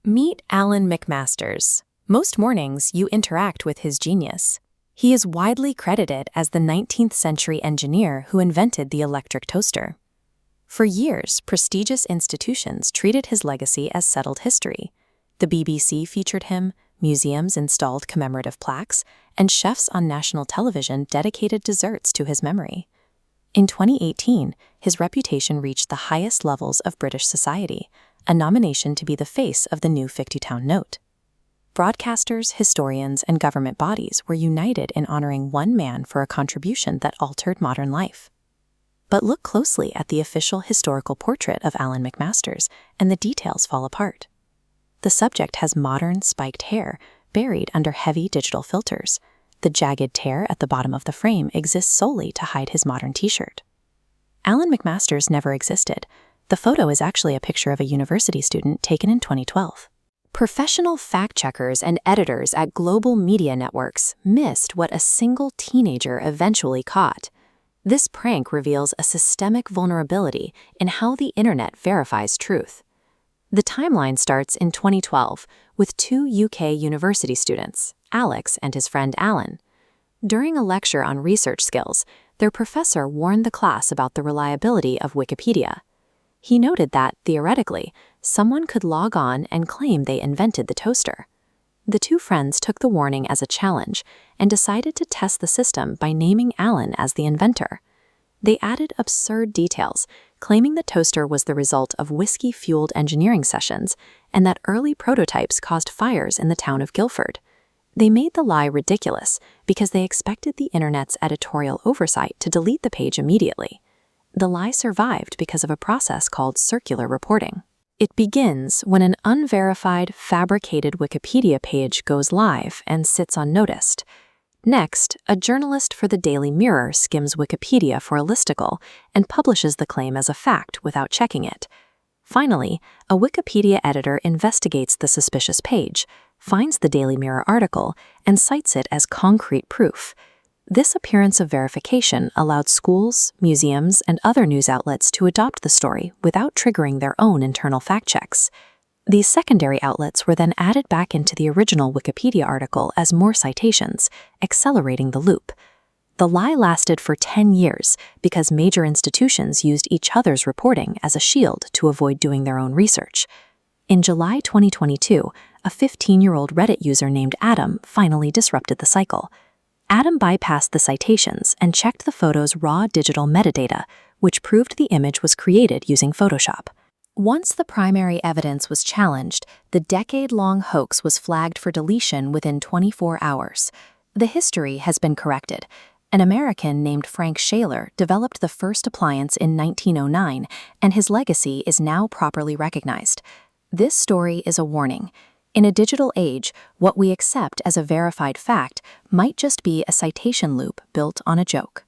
Meet Alan McMasters. Most mornings, you interact with his genius. He is widely credited as the 19th century engineer who invented the electric toaster. For years, prestigious institutions treated his legacy as settled history. The BBC featured him, museums installed commemorative plaques, and chefs on national television dedicated desserts to his memory. In 2018, his reputation reached the highest levels of British society, a nomination to be the face of the new 50-pound note. Broadcasters, historians, and government bodies were united in honoring one man for a contribution that altered modern life. But look closely at the official historical portrait of Alan McMasters, and the details fall apart. The subject has modern, spiked hair buried under heavy digital filters. The jagged tear at the bottom of the frame exists solely to hide his modern t-shirt. Alan McMasters never existed. The photo is actually a picture of a university student taken in 2012. Professional fact-checkers and editors at global media networks missed what a single teenager eventually caught. This prank reveals a systemic vulnerability in how the internet verifies truth. The timeline starts in 2012 with two UK university students, Alex and his friend Alan. During a lecture on research skills, their professor warned the class about the reliability of Wikipedia. He noted that, theoretically, someone could log on and claim they invented the toaster. The two friends took the warning as a challenge and decided to test the system by naming Alan as the inventor. They added absurd details, claiming the toaster was the result of whiskey-fueled engineering sessions and that early prototypes caused fires in the town of Guildford. They made the lie ridiculous because they expected the internet's editorial oversight to delete the page immediately. The lie survived because of a process called circular reporting. It begins when an unverified, fabricated Wikipedia page goes live and sits unnoticed. Next, a journalist for the Daily Mirror skims Wikipedia for a listicle and publishes the claim as a fact without checking it. Finally, a Wikipedia editor investigates the suspicious page, finds the Daily Mirror article, and cites it as concrete proof. This appearance of verification allowed schools, museums, and other news outlets to adopt the story without triggering their own internal fact checks. These secondary outlets were then added back into the original Wikipedia article as more citations, accelerating the loop. The lie lasted for 10 years because major institutions used each other's reporting as a shield to avoid doing their own research. In July 2022, a 15-year-old Reddit user named Adam finally disrupted the cycle. Adam bypassed the citations and checked the photo's raw digital metadata, which proved the image was created using Photoshop. Once the primary evidence was challenged, the decade-long hoax was flagged for deletion within 24 hours. The history has been corrected. An American named Frank Shaler developed the first appliance in 1909, and his legacy is now properly recognized. This story is a warning. In a digital age, what we accept as a verified fact might just be a citation loop built on a joke.